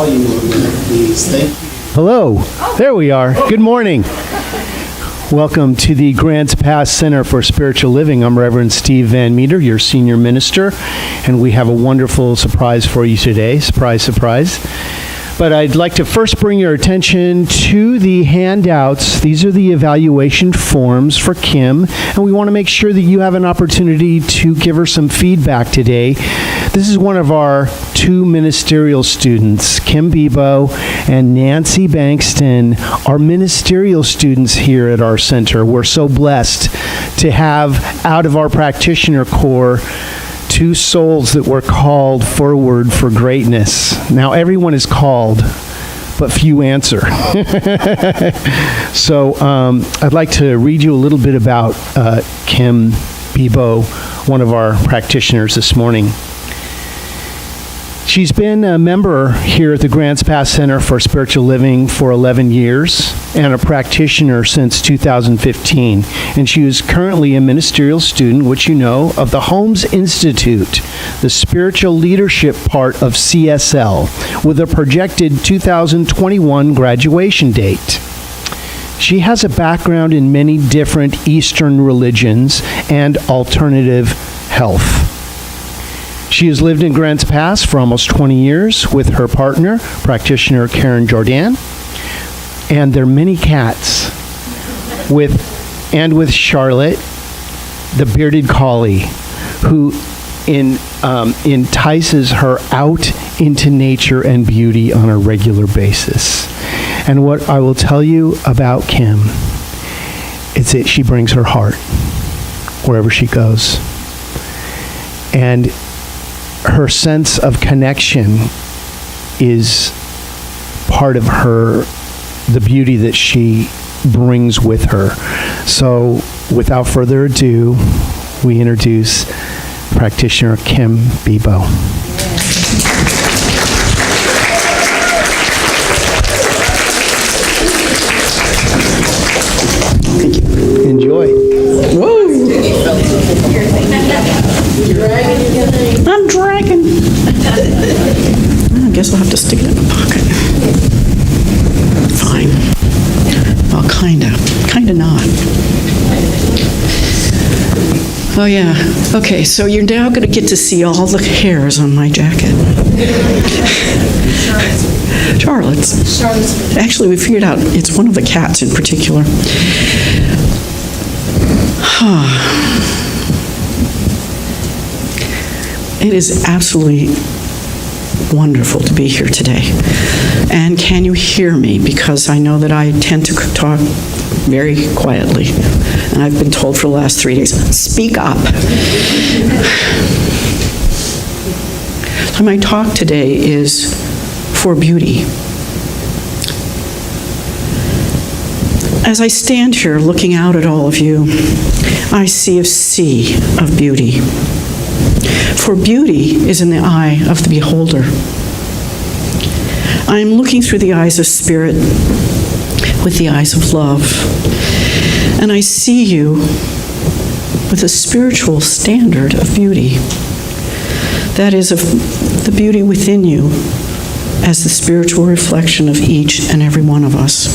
volume a little bit, please. Thank you. Hello. There we are. Good morning. Welcome to the Grants Pass Center for Spiritual Living. I'm Reverend Steve Van Meter, your senior minister, and we have a wonderful surprise for you today. Surprise, surprise. But I'd like to first bring your attention to the handouts. These are the evaluation forms for Kim, and we want to make sure that you have an opportunity to give her some feedback today. This is one of our two ministerial students, Kim Bibeau and Nancy Bankston, are ministerial students here at our center. We're so blessed to have out of our practitioner corps two souls that were called forward for greatness. Now, everyone is called, but few answer. So I'd like to read you a little bit about Kim Bibeau, one of our practitioners this morning. She's been a member here at the Grants Pass Center for Spiritual Living for 11 years and a practitioner since 2015. And she is currently a ministerial student, which you know, of the Holmes Institute, the spiritual leadership part of CSL, with a projected 2021 graduation date. She has a background in many different Eastern religions and alternative health. She has lived in Grants Pass for almost 20 years with her partner, practitioner Karen Jordan, and their many cats, with Charlotte, the bearded collie, who entices her out into nature and beauty on a regular basis. And what I will tell you about Kim is that she brings her heart wherever she goes. And her sense of connection is part of the beauty that she brings with her. So without further ado, we introduce practitioner Kim Bibeau. Thank you. Enjoy. Whoa! I'm dragging. I guess I'll have to stick it in my pocket. Fine. Well, kinda not. Oh yeah. Okay, so you're now going to get to see all the hairs on my jacket. Charlotte's. Actually, we figured out it's one of the cats in particular. It is absolutely wonderful to be here today. And can you hear me? Because I know that I tend to talk very quietly. And I've been told for the last 3 days, speak up. So my talk today is for beauty. As I stand here looking out at all of you, I see a sea of beauty. For beauty is in the eye of the beholder. I am looking through the eyes of spirit with the eyes of love, and I see you with a spiritual standard of beauty. That is, of the beauty within you as the spiritual reflection of each and every one of us.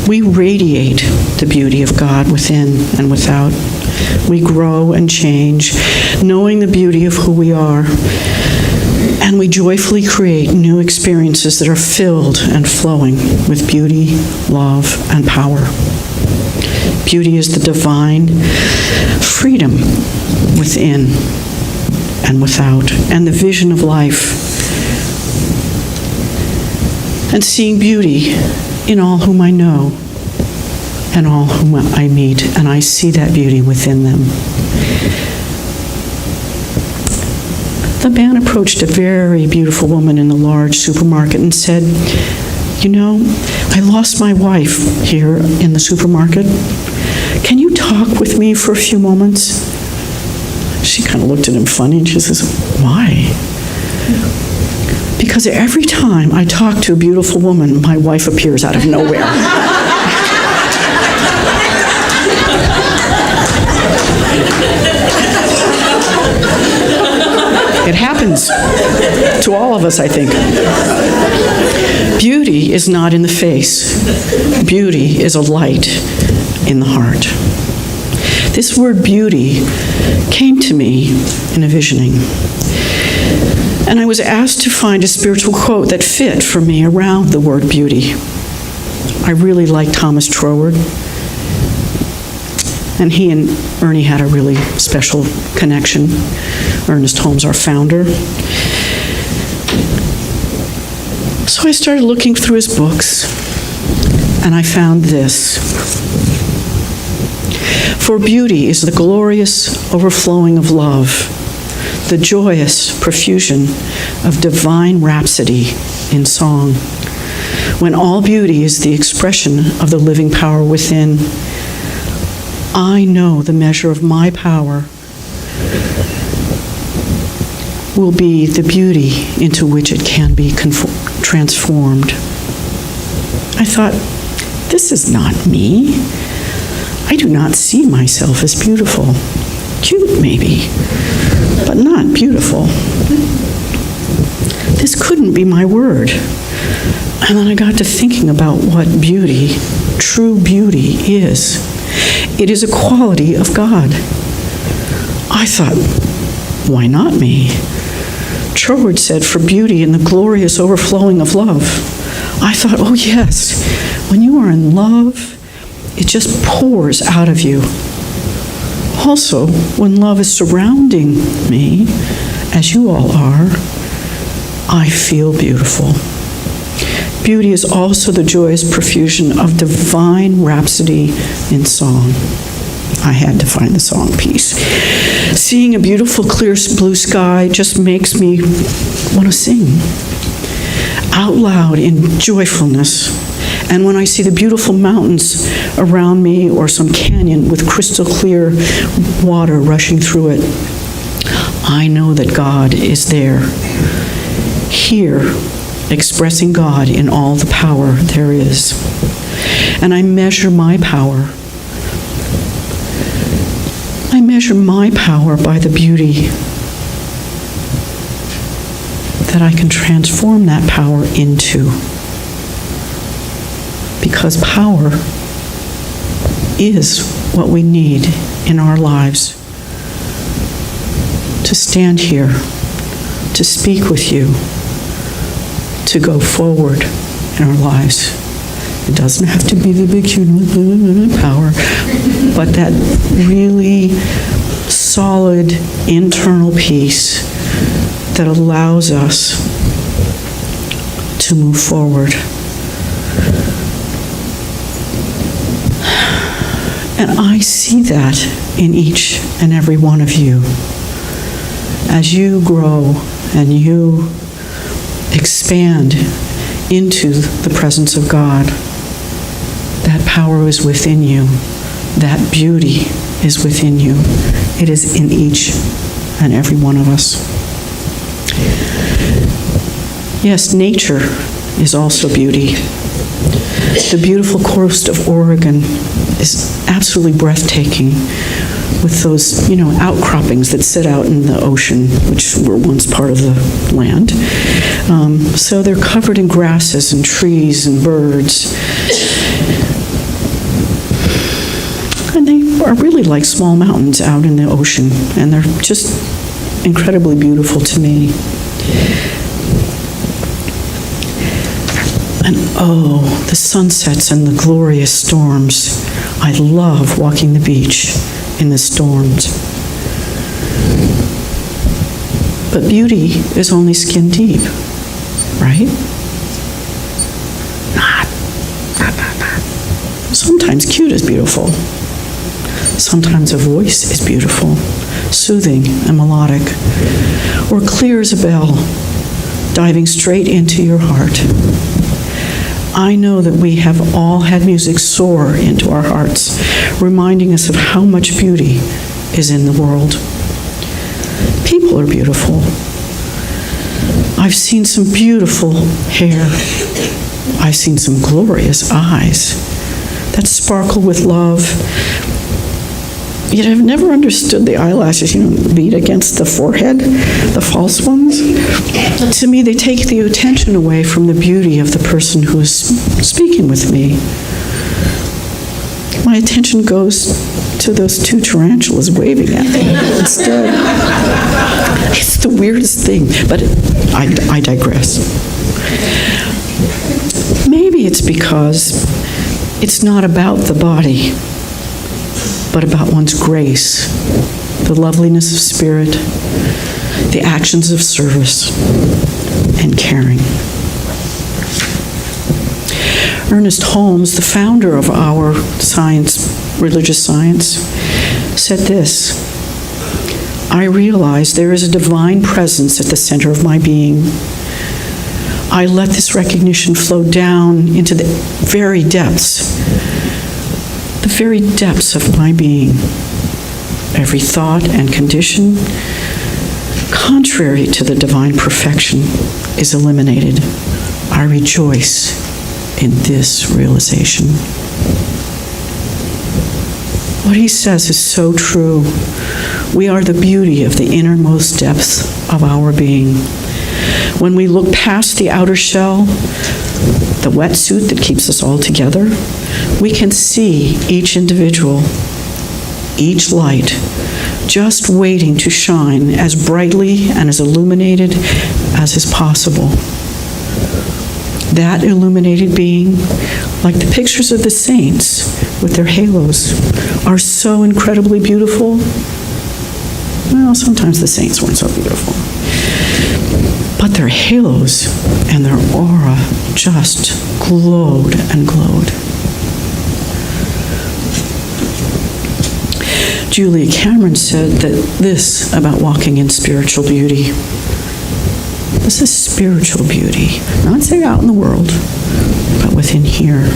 We radiate the beauty of God within and without. We grow and change, knowing the beauty of who we are, and we joyfully create new experiences that are filled and flowing with beauty, love, and power. Beauty is the divine freedom within and without, and the vision of life, and seeing beauty in all whom I know and all whom I meet, and I see that beauty within them. The man approached a very beautiful woman in the large supermarket and said, "You know, I lost my wife here in the supermarket. Can you talk with me for a few moments?" She kind of looked at him funny and she says, "Why?" "Because every time I talk to a beautiful woman, my wife appears out of nowhere." It happens to all of us, I think. Beauty is not in the face. Beauty is a light in the heart. This word beauty came to me in a visioning. And I was asked to find a spiritual quote that fit for me around the word beauty. I really like Thomas Troward. And he and Ernie had a really special connection. Ernest Holmes, our founder. So I started looking through his books, and I found this. For beauty is the glorious overflowing of love, the joyous profusion of divine rhapsody in song. When all beauty is the expression of the living power within, I know the measure of my power will be the beauty into which it can be transformed. I thought, this is not me. I do not see myself as beautiful. Cute, maybe, but not beautiful. This couldn't be my word. And then I got to thinking about what beauty, true beauty, is. It is a quality of God. I thought, why not me? Troward said, for beauty and the glorious overflowing of love. I thought, oh yes, when you are in love, it just pours out of you. Also, when love is surrounding me, as you all are, I feel beautiful. Beauty is also the joyous profusion of divine rhapsody in song. I had to find the song piece. Seeing a beautiful, clear blue sky just makes me want to sing out loud in joyfulness. And when I see the beautiful mountains around me or some canyon with crystal clear water rushing through it, I know that God is there, here, expressing God in all the power there is. And I measure my power. I measure my power by the beauty that I can transform that power into. Because power is what we need in our lives to stand here, to speak with you, to go forward in our lives. It doesn't have to be the big, huge power, but that really solid internal peace that allows us to move forward. And I see that in each and every one of you. As you grow and you expand into the presence of God, that power is within you. That beauty is within you. It is in each and every one of us. Yes, nature is also beauty. The beautiful coast of Oregon is absolutely breathtaking with those, outcroppings that sit out in the ocean, which were once part of the land. So they're covered in grasses and trees and birds. And they are really like small mountains out in the ocean, and they're just incredibly beautiful to me. And oh, the sunsets and the glorious storms. I love walking the beach in the storms. But beauty is only skin deep, right? Not. Sometimes cute is beautiful. Sometimes a voice is beautiful, soothing and melodic, or clear as a bell, diving straight into your heart. I know that we have all had music soar into our hearts, reminding us of how much beauty is in the world. People are beautiful. I've seen some beautiful hair. I've seen some glorious eyes that sparkle with love Yet I've never understood the eyelashes, beat against the forehead, the false ones. To me, they take the attention away from the beauty of the person who is speaking with me. My attention goes to those two tarantulas waving at me instead. It's the weirdest thing, but I digress. Maybe it's because it's not about the body, but about one's grace, the loveliness of spirit, the actions of service, and caring. Ernest Holmes, the founder of our religious science, said this: "I realize there is a divine presence at the center of my being. I let this recognition flow down into the very depths of my being. Every thought and condition contrary to the divine perfection is eliminated. I rejoice in this realization." What he says is so true. We are the beauty of the innermost depths of our being. When we look past the outer shell, the wetsuit that keeps us all together, we can see each individual, each light, just waiting to shine as brightly and as illuminated as is possible. That illuminated being, like the pictures of the saints with their halos, are so incredibly beautiful. Well, sometimes the saints weren't so beautiful. But their halos and their aura just glowed and glowed. Julia Cameron said that this about walking in spiritual beauty. This is spiritual beauty, not say out in the world, but within here.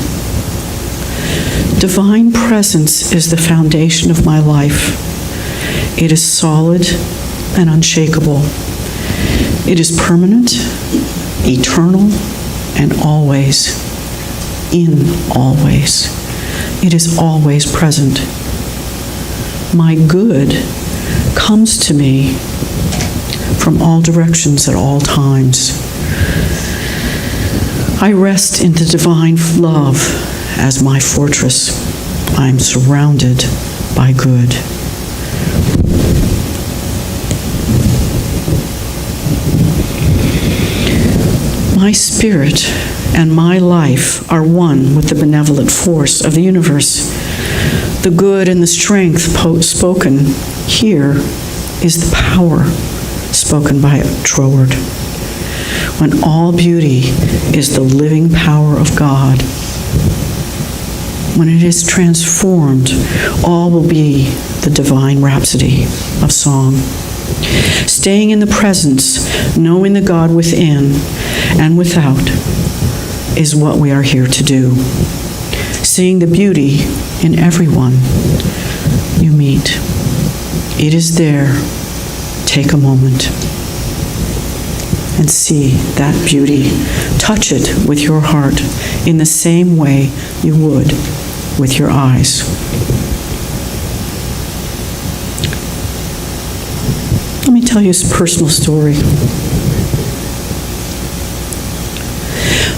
Divine presence is the foundation of my life. It is solid and unshakable. It is permanent, eternal, and always. It is always present. My good comes to me from all directions at all times. I rest in the divine love as my fortress. I am surrounded by good. My spirit and my life are one with the benevolent force of the universe. The good and the strength spoken here is the power spoken by Troward. When all beauty is the living power of God, when it is transformed, all will be the divine rhapsody of song. Staying in the presence, knowing the God within and without, is what we are here to do. Seeing the beauty in everyone you meet. It is there. Take a moment and see that beauty. Touch it with your heart in the same way you would with your eyes. Let me tell you a personal story.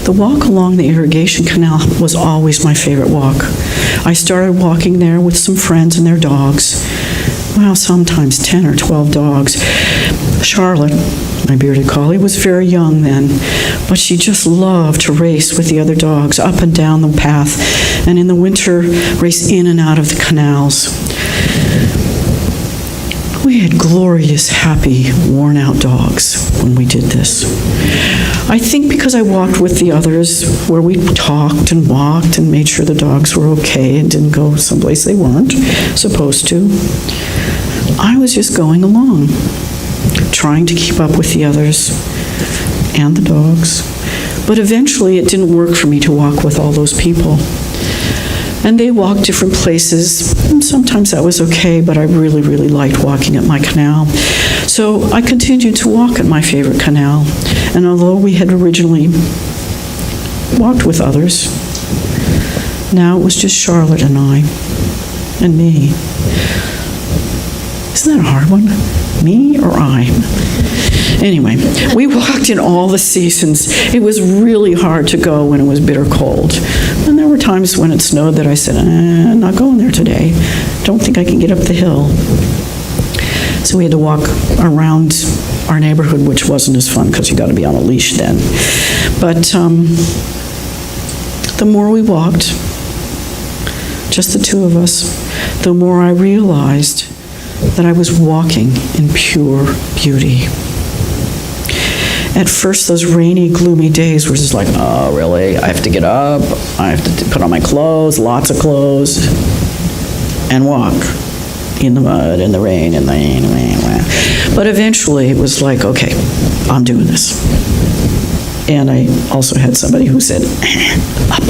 The walk along the irrigation canal was always my favorite walk. I started walking there with some friends and their dogs. Well, sometimes 10 or 12 dogs. Charlotte, my bearded collie, was very young then, but she just loved to race with the other dogs up and down the path, and in the winter, race in and out of the canals. We had glorious, happy, worn-out dogs when we did this. I think because I walked with the others where we talked and walked and made sure the dogs were okay and didn't go someplace they weren't supposed to. I was just going along, trying to keep up with the others and the dogs. But eventually it didn't work for me to walk with all those people. And they walked different places, and sometimes that was okay, but I really, really liked walking at my canal. So I continued to walk at my favorite canal, and although we had originally walked with others, now it was just Charlotte and I, and me. Isn't that a hard one? Me or I? Anyway, we walked in all the seasons. It was really hard to go when it was bitter cold. And there were times when it snowed that I said, I'm not going there today. Don't think I can get up the hill. So we had to walk around our neighborhood, which wasn't as fun because you got to be on a leash then. But the more we walked, just the two of us, the more I realized that I was walking in pure beauty. At first, those rainy, gloomy days were just like, oh, really? I have to get up, I have to put on my clothes, lots of clothes, and walk in the mud, in the rain, in the rain. But eventually, it was like, okay, I'm doing this. And I also had somebody who said, up.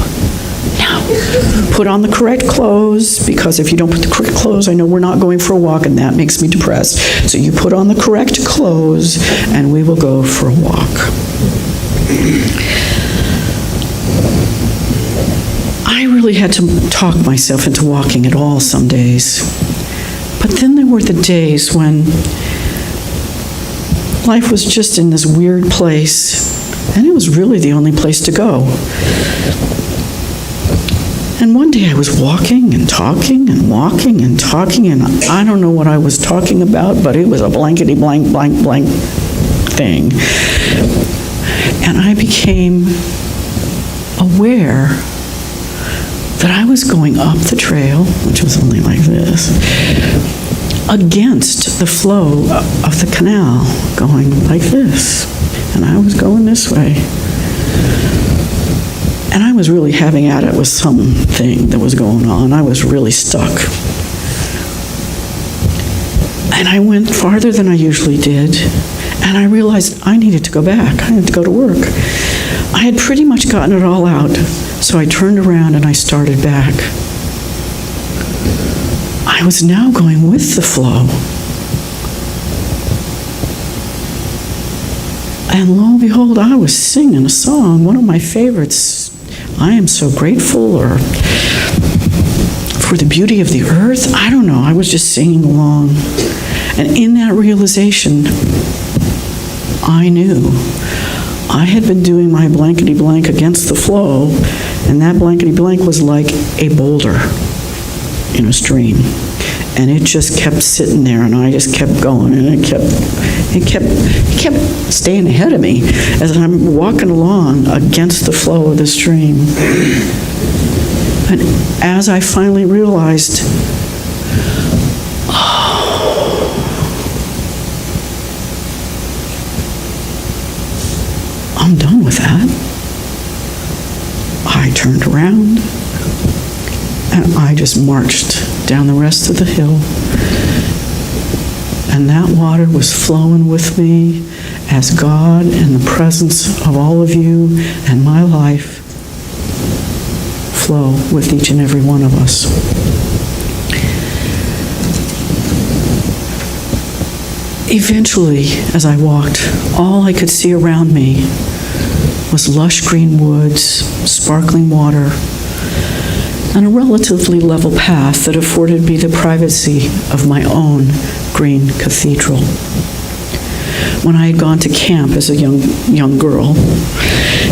Now, put on the correct clothes, because if you don't put the correct clothes, I know we're not going for a walk, and that makes me depressed. So you put on the correct clothes, and we will go for a walk. I really had to talk myself into walking at all some days. But then there were the days when life was just in this weird place, and it was really the only place to go. And one day I was walking and talking and walking and talking, and I don't know what I was talking about, but it was a blankety blank, blank, blank thing. And I became aware that I was going up the trail, which was only like this, against the flow of the canal, going like this. And I was going this way. And I was really having at it with something that was going on. I was really stuck. And I went farther than I usually did, and I realized I needed to go back. I had to go to work. I had pretty much gotten it all out, so I turned around and I started back. I was now going with the flow. And lo and behold, I was singing a song, one of my favorites, I am so grateful, or for the beauty of the earth. I don't know, I was just singing along. And in that realization, I knew I had been doing my blankety blank against the flow, and that blankety blank was like a boulder in a stream. And it just kept sitting there, and I just kept going, and it kept staying ahead of me as I'm walking along against the flow of the stream. And as I finally realized, I'm done with that, I turned around and I just marched down the rest of the hill. And that water was flowing with me as God and the presence of all of you and my life flow with each and every one of us. Eventually, as I walked, all I could see around me was lush green woods, sparkling water, and a relatively level path that afforded me the privacy of my own green cathedral. When I had gone to camp as a young girl,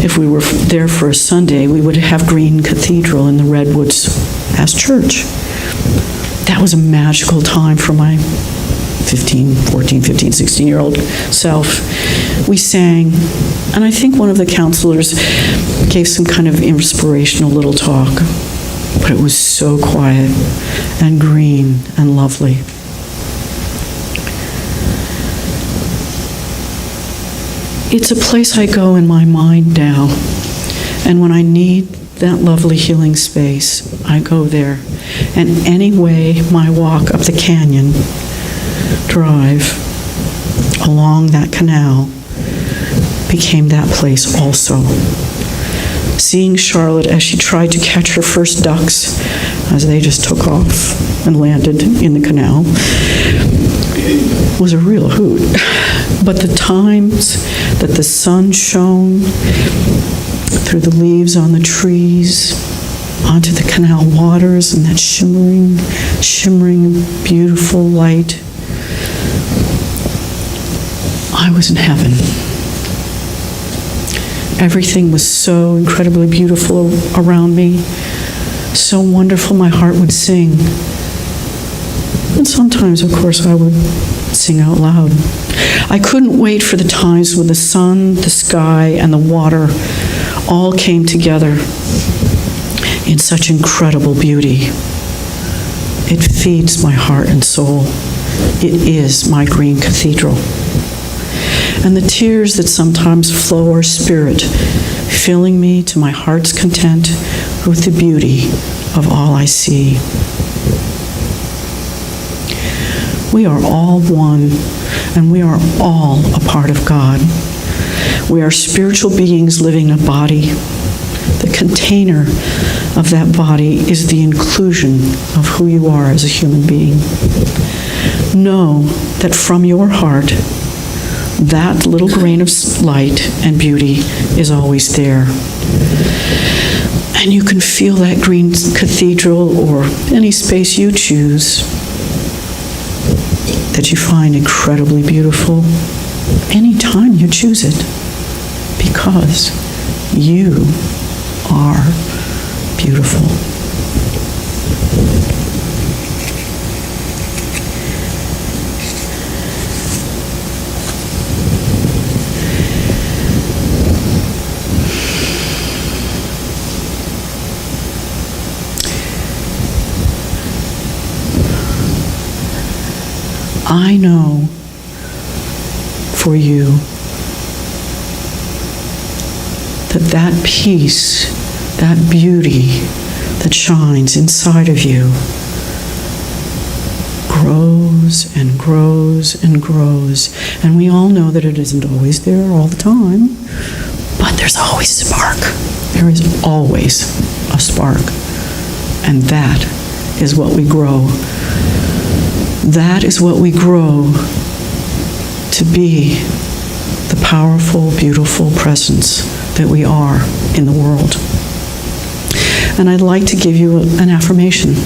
if we were there for a Sunday, we would have green cathedral in the redwoods as church. That was a magical time for my 16-year-old self. We sang, and I think one of the counselors gave some kind of inspirational little talk, but it was so quiet and green and lovely. It's a place I go in my mind now, and when I need that lovely healing space, I go there. And anyway, my walk up the canyon drive along that canal became that place also. Seeing Charlotte as she tried to catch her first ducks as they just took off and landed in the canal was a real hoot. But the times that the sun shone through the leaves on the trees onto the canal waters and that shimmering, beautiful light I was in heaven. Everything was so incredibly beautiful around me, so wonderful my heart would sing. And sometimes, of course, I would sing out loud. I couldn't wait for the times when the sun, the sky, and the water all came together in such incredible beauty. It feeds my heart and soul. It is my green cathedral. And the tears that sometimes flow are spirit, filling me to my heart's content with the beauty of all I see. We are all one, and we are all a part of God. We are spiritual beings living in a body. The container of that body is the inclusion of who you are as a human being. Know that from your heart, that little grain of light and beauty is always there. And you can feel that green cathedral or any space you choose that you find incredibly beautiful anytime you choose it, because you are beautiful. I know for you that peace, that beauty that shines inside of you grows and grows and grows. And we all know that it isn't always there all the time, but there's always a spark. There is always a spark. And that is what we grow. That is what we grow to be the powerful, beautiful presence that we are in the world. And I'd like to give you an affirmation.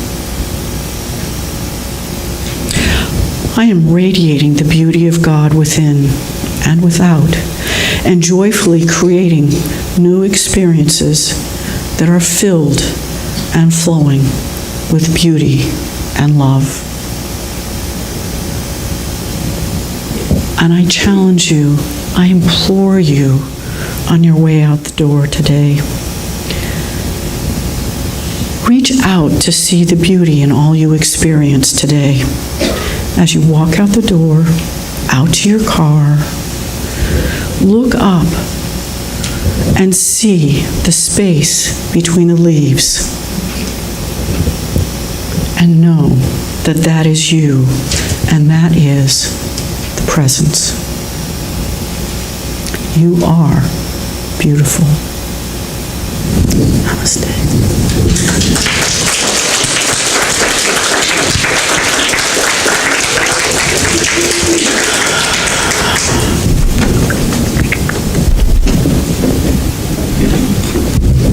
I am radiating the beauty of God within and without, and joyfully creating new experiences that are filled and flowing with beauty and love. And I challenge you, I implore you, on your way out the door today, reach out to see the beauty in all you experience today. As you walk out the door, out to your car, look up and see the space between the leaves, and know that that is you, and that is the presence. You are beautiful. Namaste.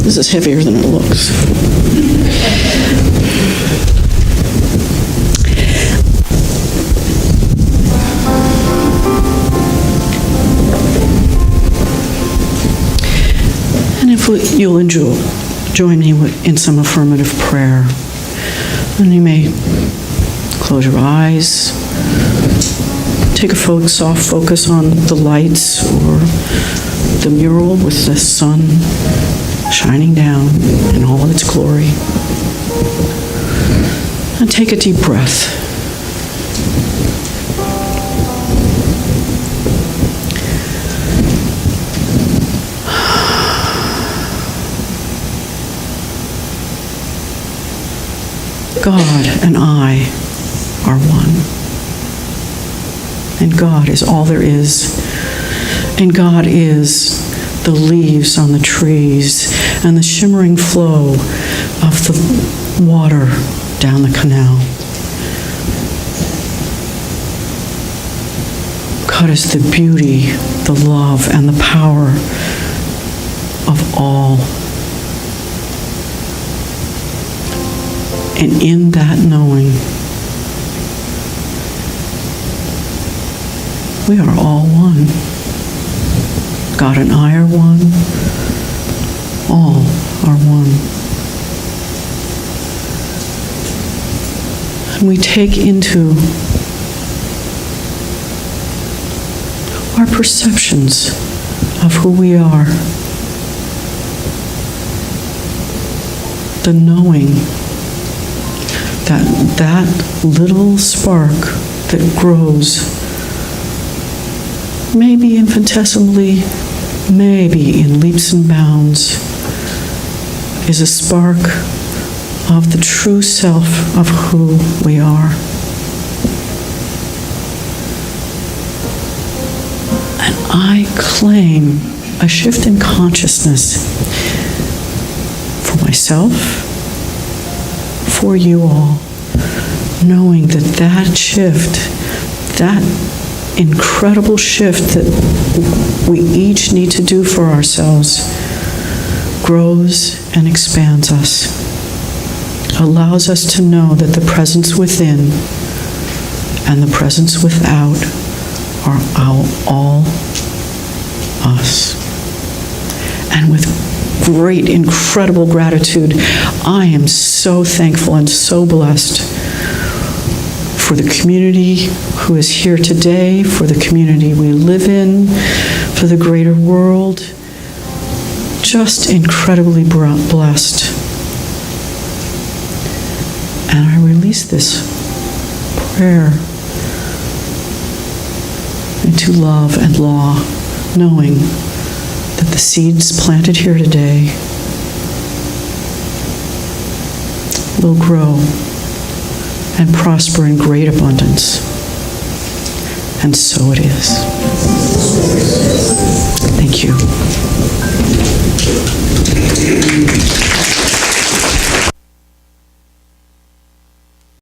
This is heavier than it looks. And if you'll join me in some affirmative prayer, and you may close your eyes, take a soft focus on the lights or the mural with the sun shining down in all of its glory. And take a deep breath. God and I are one. And God is all there is. And God is the leaves on the trees and the shimmering flow of the water down the canal. God is the beauty, the love, and the power of all. And in that knowing, We are all one. God and I are one. All are one. And we take into our perceptions of who we are the knowing that that little spark that grows, maybe infinitesimally, maybe in leaps and bounds, is a spark of the true self of who we are. And I claim a shift in consciousness for myself, for you all, knowing that that shift, that incredible shift that we each need to do for ourselves, grows and expands us, allows us to know that the presence within and the presence without are all us. And with great, incredible gratitude, I am so thankful and so blessed for the community who is here today, for the community we live in, for the greater world. Just incredibly blessed. And I release this prayer into love and law, knowing that the seeds planted here today will grow and prosper in great abundance. And so it is.